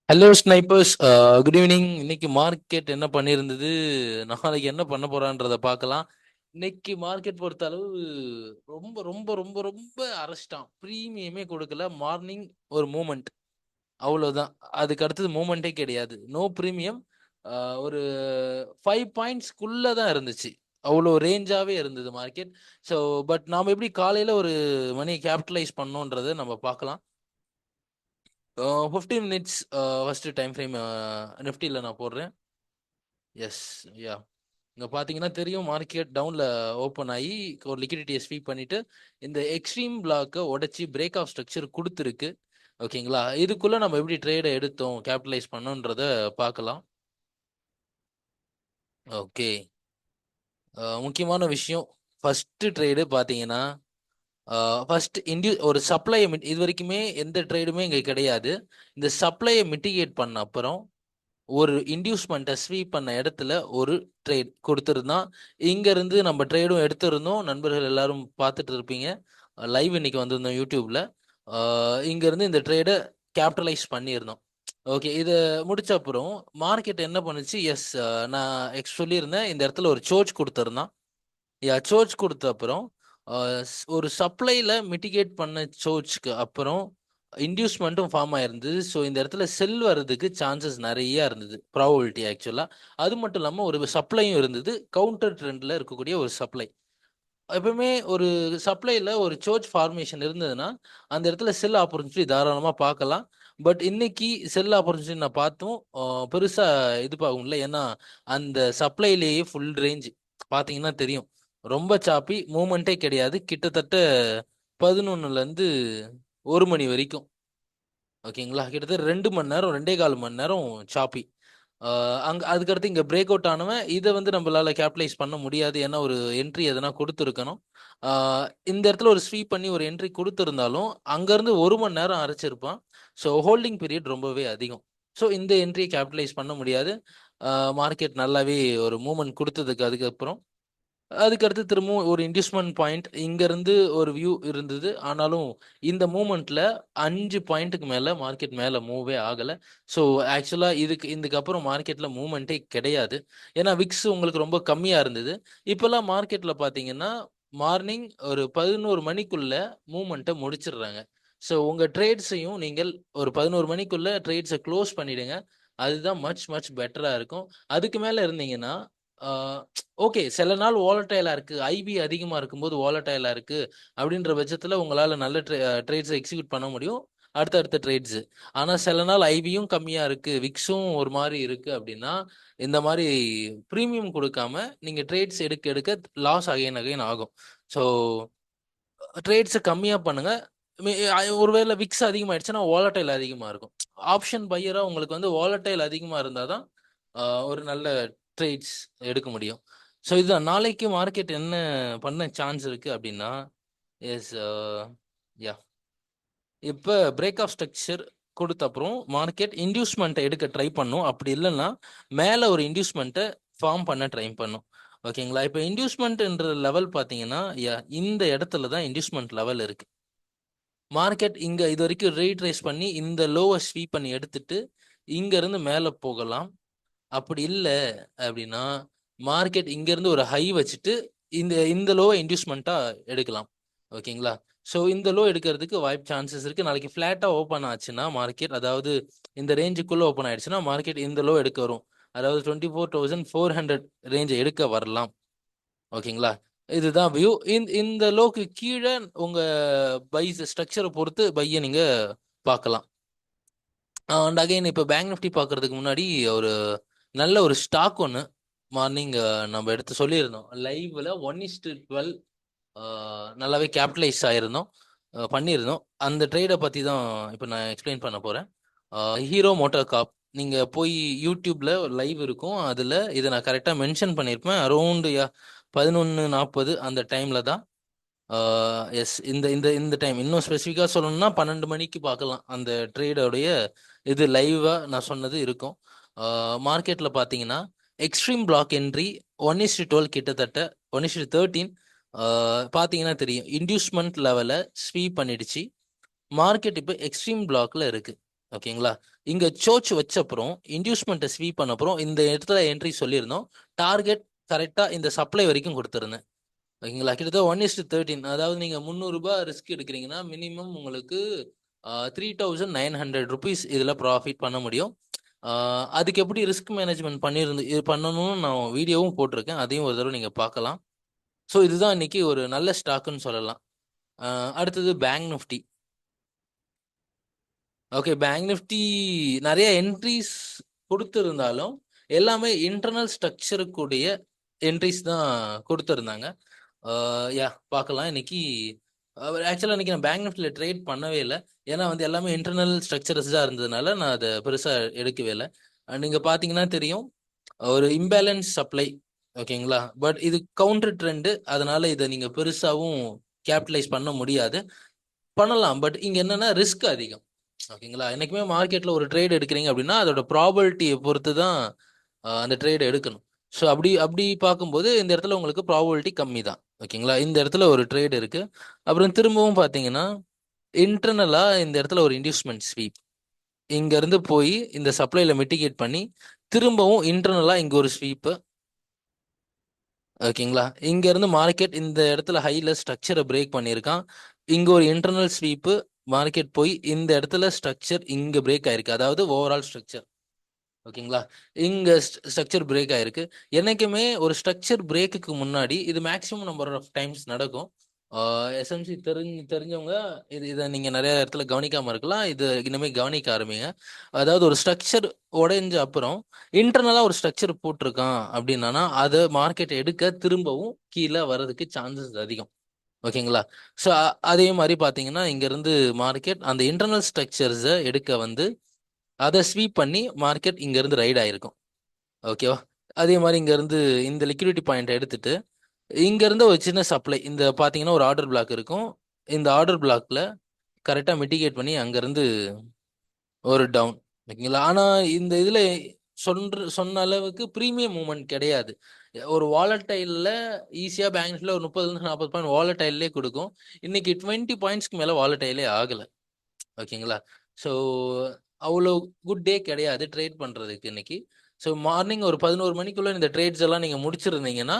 Hello snipers, good evening. இன்னைக்கு market என்ன பண்ணியிருந்தது, நாளைக்கு என்ன பண்ண போறான்றத பார்க்கலாம். இன்னைக்கு மார்க்கெட் பொறுத்த அளவு ரொம்ப ரொம்ப ரொம்ப ரொம்ப அரைச்சிட்டான். ப்ரீமியமே கொடுக்கல. மார்னிங் ஒரு மூமெண்ட், அவ்வளவுதான். அதுக்கு அடுத்தது மூமெண்ட்டே கிடையாது. No premium. ஒரு 5 பாயிண்ட்ஸ்குள்ள தான் இருந்துச்சு. அவ்வளோ ரேஞ்சாவே இருந்தது மார்க்கெட். ஸோ பட் நாம எப்படி காலையில ஒரு மணியை கேபிட்டலைஸ் பண்ணோன்றதை நம்ம பார்க்கலாம். 15 மினிட்ஸ் ஃபர்ஸ்ட் டைம் ஃப்ரேம் நிஃப்டியில் நான் போடுறேன். எஸ், யா. இங்க பாத்தீங்கன்னா தெரியும், மார்க்கெட் டவுன்ல ஓப்பன் ஆகி ஒரு லிக்விடிட்டியை ஸ்வீப் பண்ணிட்டு இந்த எக்ஸ்ட்ரீம் பிளாக்கை உடைச்சி பிரேக் ஆஃப் ஸ்ட்ரக்சர் கொடுத்துருக்கு. ஓகேங்களா, இதுக்குள்ள நம்ம எப்படி ட்ரேடை எடுத்தோம், கேபிட்டலைஸ் பண்ணோன்றத பார்க்கலாம். ஓகே. முக்கியமான விஷயம், ஃபர்ஸ்ட் ட்ரேடு பார்த்தீங்கன்னா, ஃபர்ஸ்ட் ஒரு சப்ளையை இது வரைக்குமே எந்த ட்ரேடுமே இங்கே கிடையாது. இந்த சப்ளையை மிட்டிகேட் பண்ண அப்புறம் ஒரு இன்டியூஸ்மெண்ட்டை ஸ்வீப் பண்ண இடத்துல ஒரு ட்ரேட் கொடுத்துருந்தான். இங்க இருந்து நம்ம ட்ரேடும் எடுத்திருந்தோம். நண்பர்கள் எல்லாரும் பார்த்துட்டு இருப்பீங்க. லைவ் இன்னைக்கு வந்திருந்தோம் யூடியூப்ல. இங்க இருந்து இந்த ட்ரேடை கேபிட்டலைஸ் பண்ணியிருந்தோம். ஓகே, இதை முடிச்ச அப்புறம் மார்க்கெட் என்ன பண்ணுச்சு? எஸ், நான் சொல்லியிருந்தேன் இந்த இடத்துல ஒரு சோர்ச் கொடுத்துருந்தான். சோர்ச் கொடுத்த அப்புறம் ஒரு சப்ளைல மிட்டிகேட் பண்ண சோர்ச்க்கு அப்புறம் இன்டியூஸ்மெண்ட்டும் ஃபார்ம் ஆயிருந்தது. ஸோ இந்த இடத்துல செல் வர்றதுக்கு சான்சஸ் நிறைய இருந்தது, ப்ராபபிலிட்டி ஆக்சுவலா. அது மட்டும் இல்லாமல் ஒரு சப்ளையும் இருந்தது, கவுண்டர் ட்ரெண்ட்ல இருக்கக்கூடிய ஒரு சப்ளை. எப்பவுமே ஒரு சப்ளைல ஒரு சோர்ச் ஃபார்மேஷன் இருந்ததுன்னா அந்த இடத்துல செல் ஆப்பர்ச்சுனிட்டி தாராளமாக பார்க்கலாம். பட் இன்னைக்கு செல் ஆப்பர்ச்சுனிட்டி நான் பார்த்தோம், பெருசா இது பார்க்க முடியல. ஏன்னா அந்த சப்ளைலேயே ஃபுல் ரேஞ்ச் பார்த்தீங்கன்னா தெரியும். ரொம்ப சாப்பி, மூமெண்ட்டே கிடையாது. கிட்டத்தட்ட 11ல இருந்து 1 மணி வரைக்கும். ஓகேங்களா, கிட்டத்தட்ட 2 மணி நேரம், 2.25 மணி நேரம் சாப்பி. அங்க அதுக்கடுத்து இங்க பிரேக் அவுட் ஆனவன் இதை வந்து நம்மளால கேபிட்டலைஸ் பண்ண முடியாது. ஏன்னா ஒரு என்ட்ரி எதனா கொடுத்துருக்கணும். இந்த இடத்துல ஒரு ஸ்வீப் பண்ணி ஒரு என்ட்ரி கொடுத்துருந்தாலும் அங்கேருந்து 1 மணி நேரம் அரைச்சிருப்பான். ஸோ ஹோல்டிங் பீரியட் ரொம்பவே அதிகம். ஸோ இந்த என்ட்ரியை கேபிட்டலைஸ் பண்ண முடியாது. மார்க்கெட் நல்லாவே ஒரு மூவ்மெண்ட் கொடுத்ததுக்கு அதுக்கப்புறம் அதுக்கடுத்து திரும்பவும் ஒரு இன்டியூஸ்மெண்ட் பாயிண்ட் இங்க இருந்து ஒரு வியூ இருந்தது. ஆனாலும் இந்த மூமெண்ட்ல 5 பாயிண்ட்டுக்கு மேல மார்க்கெட் மேல மூவே ஆகல. ஸோ ஆக்சுவலா இதுக்கப்புறம் மார்க்கெட்ல மூவ்மெண்ட்டே கிடையாது. ஏன்னா விக்ஸ் உங்களுக்கு ரொம்ப கம்மியா இருந்தது. இப்பெல்லாம் மார்க்கெட்ல பாத்தீங்கன்னா மார்னிங் ஒரு 11 மணிக்குள்ள மூவ்மெண்ட்டை முடிச்சிடுறாங்க. ஸோ உங்க ட்ரேட்ஸையும் நீங்கள் ஒரு 11 மணிக்குள்ள ட்ரேட்ஸை க்ளோஸ் பண்ணிடுங்க. அதுதான் மச் மச் பெட்டரா இருக்கும். அதுக்கு மேல இருந்தீங்கன்னா ஓகே, சில நாள் வாலட்டைலா இருக்கு, ஐபி அதிகமா இருக்கும்போது வாலட்டைலா இருக்கு அப்படின்ற பட்சத்துல உங்களால நல்ல ட்ரேட்ஸ் எக்ஸிக்யூட் பண்ண முடியும், அடுத்தடுத்த ட்ரேட்ஸ். ஆனா சில நாள் ஐபியும் கம்மியா இருக்கு, விக்ஸும் ஒரு மாதிரி இருக்கு அப்படின்னா இந்த மாதிரி ப்ரீமியம் கொடுக்காம நீங்க ட்ரேட்ஸ் எடுக்க எடுக்க லாஸ் அகைன் அகைன் ஆகும். ஸோ ட்ரேட்ஸை கம்மியா பண்ணுங்க. ஒருவேளை விக்ஸ் அதிகமாயிடுச்சுன்னா வாலட்டைல் அதிகமா இருக்கும். ஆப்ஷன் பையரா உங்களுக்கு வந்து வாலட்டைல் அதிகமா இருந்தாதான் ஒரு நல்ல ட்ரேட்ஸ் எடுக்க முடியும். ஸோ இதுதான் நாளைக்கு மார்க்கெட் என்ன பண்ண சான்ஸ் இருக்கு அப்படின்னா, எஸ், யா, இப்போ பிரேக் ஆஃப் ஸ்ட்ரக்சர் கொடுத்த அப்புறம் மார்க்கெட் இன்டியூஸ்மெண்ட்டை எடுக்க ட்ரை பண்ணும். அப்படி இல்லைன்னா மேலே ஒரு இன்டியூஸ்மெண்ட்டை ஃபார்ம் பண்ண ட்ரை பண்ணும். ஓகேங்களா, இப்போ இன்டியூஸ்மெண்ட்ன்ற லெவல் பார்த்தீங்கன்னா, யா, இந்த இடத்துல தான் இன்டியூஸ்மெண்ட் லெவல் இருக்கு. மார்க்கெட் இங்க இது வரைக்கும் ரீட்ரேஸ் பண்ணி இந்த லோவை ஸ்வீப் பண்ணி எடுத்துட்டு இங்க இருந்து மேலே போகலாம். அப்படி இல்லை அப்படின்னா மார்க்கெட் இங்க இருந்து ஒரு ஹை வச்சுட்டு இந்த இந்த லோவை இன்டியூஸ்மெண்ட்டா எடுக்கலாம். ஓகேங்களா, ஸோ இந்த லோ எடுக்கிறதுக்கு வாய்ப்பு சான்சஸ் இருக்கு. நாளைக்கு ஃபிளாட்டா ஓப்பன் ஆச்சுன்னா மார்க்கெட், அதாவது இந்த ரேஞ்சுக்குள்ள ஓப்பன் ஆயிடுச்சுன்னா மார்க்கெட் இந்த லோ எடுக்க வரும். அதாவது 24,400 ரேஞ்சை எடுக்க வரலாம். ஓகேங்களா, இதுதான் வியூ. இந்த லோக்கு கீழே உங்க பை ஸ்ட்ரக்சரை பொறுத்து பையை நீங்க பார்க்கலாம். அண்ட் அகைன் இப்போ பேங்க் நிஃப்டி பார்க்கறதுக்கு முன்னாடி ஒரு நல்ல ஒரு ஸ்டாக் ஒன்று மார்னிங் நம்ம எடுத்து சொல்லியிருந்தோம் லைவ்ல. 1:12 நல்லாவே கேபிட்டலைஸ் ஆயிருந்தோம், பண்ணியிருந்தோம். அந்த ட்ரேடை பற்றி தான் இப்போ நான் எக்ஸ்பிளைன் பண்ண போகிறேன். ஹீரோ மோட்டார் காப், நீங்கள் போய் யூடியூப்ல லைவ் இருக்கும், அதில் இதை நான் கரெக்டாக மென்ஷன் பண்ணியிருப்பேன். அரௌண்டு 11:40 அந்த டைமில் தான். எஸ், இந்த இந்த இந்த டைம் இன்னும் ஸ்பெசிஃபிக்காக சொல்லணும்னா 12 மணிக்கு பார்க்கலாம். அந்த ட்ரேடோடைய இது லைவாக நான் சொன்னது இருக்கும். மார்க்கெட்டில் பார்த்தீங்கன்னா எக்ஸ்ட்ரீம் பிளாக் என்ட்ரி 1:12 கிட்டத்தட்ட 1:13. பார்த்தீங்கன்னா தெரியும், இன்டியூஸ்மெண்ட் லெவலை ஸ்வீப் பண்ணிடுச்சு. மார்க்கெட் இப்போ எக்ஸ்ட்ரீம் பிளாக்ல இருக்கு. ஓகேங்களா. இங்க சோச் வச்ச அப்புறம் இன்டியூஸ்மெண்ட்டை ஸ்வீப் பண்ண அப்புறம் இந்த இடத்துல என்ட்ரி சொல்லியிருந்தோம். டார்கெட் கரெக்டா இந்த சப்ளை வரைக்கும் கொடுத்துருந்தேன். ஓகேங்களா. கிட்டத்தட்ட 1:13. அதாவது நீங்க 300 ரூபாய் ரிஸ்க் எடுக்கிறீங்கன்னா மினிமம் உங்களுக்கு 3900 ருபீஸ் இதுல ப்ராஃபிட் பண்ண முடியும். அதுக்கு எப்படி ரிஸ்க் மேனேஜ்மெண்ட் இது பண்ணணும்னு நான் வீடியோவும் போட்டிருக்கேன். அதையும் ஒரு தடவை நீங்க பார்க்கலாம். ஸோ இதுதான் இன்னைக்கு ஒரு நல்ல ஸ்டாக்குன்னு சொல்லலாம். அடுத்தது bank Nifty. Okay, bank Nifty நிறைய என்ட்ரிஸ் கொடுத்துருந்தாலும் எல்லாமே இன்டர்னல் ஸ்ட்ரக்சருக்குடைய என்ட்ரிஸ் தான் கொடுத்துருந்தாங்க. யா பார்க்கலாம் இன்னைக்கு. ஆக்சுவலாக இன்னைக்கு நான் பேங்க் நிஃப்டியில் ட்ரேட் பண்ணவே இல்லை. ஏன்னா வந்து எல்லாமே இன்டர்னல் ஸ்ட்ரக்சர்ஸ் தான் இருந்ததுனால நான் அதை பெருசாக எடுக்கவே இல்லை. நீங்கள் பார்த்தீங்கன்னா தெரியும், ஒரு இம்பேலன்ஸ் சப்ளை. ஓகேங்களா. பட் இது கவுண்டர் ட்ரெண்டு, அதனால இதை நீங்கள் பெருசாகவும் கேபிட்டலைஸ் பண்ண முடியாது. பண்ணலாம், பட் இங்கே என்னன்னா ரிஸ்க் அதிகம். ஓகேங்களா. என்னைக்குமே மார்க்கெட்ல ஒரு ட்ரேட் எடுக்கிறீங்க அப்படின்னா அதோட ப்ராபபிலிட்டியை பொறுத்து தான் அந்த ட்ரேட் எடுக்கணும். ஸோ அப்படி அப்படி பார்க்கும்போது இந்த இடத்துல உங்களுக்கு ப்ராபபிலிட்டி கம்மி தான். ஓகேங்களா. இந்த இடத்துல ஒரு ட்ரேட் இருக்கு. அப்புறம் திரும்பவும் பார்த்தீங்கன்னா இன்டர்னலா இந்த இடத்துல ஒரு இன்டியூஸ்மெண்ட் ஸ்வீப் இங்க இருந்து போய் இந்த சப்ளைல மிட்டிகேட் பண்ணி திரும்பவும் இன்டர்னலா இங்க ஒரு ஸ்வீப். ஓகேங்களா. இங்க இருந்து மார்க்கெட் இந்த இடத்துல ஹைல ஸ்ட்ரக்சரை பிரேக் பண்ணியிருக்கான். இங்க ஒரு இன்டர்னல் ஸ்வீப்பு, மார்க்கெட் போய் இந்த இடத்துல ஸ்ட்ரக்சர் இங்க பிரேக் ஆயிருக்கு. அதாவது ஓவரால் ஸ்ட்ரக்சர். ஓகேங்களா. இங்க ஸ்ட்ரக்சர் பிரேக் ஆயிருக்கு. என்னைக்குமே ஒரு ஸ்ட்ரக்சர் பிரேக்குக்கு முன்னாடி இது மேக்ஸிமம் நம்பர் ஆஃப் டைம்ஸ் நடக்கும். எஸ்எம்சி தெரிஞ்சவங்க இதை நீங்க நிறைய இடத்துல கவனிக்காம இருக்கலாம். இது இனிமே கவனிக்க ஆரம்பிங்க. அதாவது ஒரு ஸ்ட்ரக்சர் உடைஞ்ச அப்புறம் இன்டர்னலா ஒரு ஸ்ட்ரக்சர் போட்டிருக்கான் அப்படின்னா அதை மார்க்கெட் எடுக்க திரும்பவும் கீழே வர்றதுக்கு சான்சஸ் அதிகம். ஓகேங்களா. ஸோ அதே மாதிரி பார்த்தீங்கன்னா இங்க இருந்து மார்க்கெட் அந்த இன்டர்னல் ஸ்ட்ரக்சர்ஸை எடுக்க வந்து அதை ஸ்வீப் பண்ணி மார்க்கெட் இங்க இருந்து ரைட் ஆயிருக்கும். ஓகேவா. அதே மாதிரி இங்க இருந்து இந்த லிக்விடிட்டி பாயிண்ட் எடுத்துட்டு இங்க இருந்து ஒரு சின்ன சப்ளை இந்த பாத்தீங்கன்னா ஒரு ஆர்டர் பிளாக் இருக்கும். இந்த ஆர்டர் பிளாக்ல கரெக்டா மிட்டிகேட் பண்ணி அங்க இருந்து ஒரு டவுன். ஓகேங்களா. ஆனா இந்த இதுல சொன்ன அளவுக்கு ப்ரீமியம் மூவ்மெண்ட் கிடையாது. ஒரு வாலட்டைல்ல ஈஸியா பேங்க்ஸ்ல ஒரு 30 to 40 பாயிண்ட் வாலட்டைல்லே கொடுக்கும். இன்னைக்கு 20 பாயிண்ட்ஸ்க்கு மேல வாலட்டைலே ஆகல. ஓகேங்களா. ஸோ அவ்வளோ குட் டே கிடையாது ட்ரேட் பண்ணுறதுக்கு இன்னைக்கு. ஸோ மார்னிங் ஒரு 11 மணிக்குள்ள இந்த ட்ரேட்ஸ் எல்லாம் நீங்கள் முடிச்சிருந்தீங்கன்னா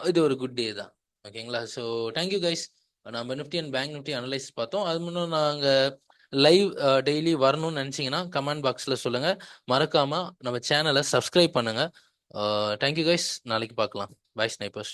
இது ஒரு குட் டே தான். ஓகேங்களா. So thank you guys. நம்ம Nifty and bank Nifty analyse பார்த்தோம். அது முன்னும் நாங்கள் லைவ் டெய்லி வரணும்னு நினச்சிங்கன்னா கமெண்ட் பாக்ஸில் சொல்லுங்கள். மறக்காமல் நம்ம சேனலை சப்ஸ்கிரைப் பண்ணுங்கள். Thank you guys. நாளைக்கு பார்க்கலாம். Bye snipers.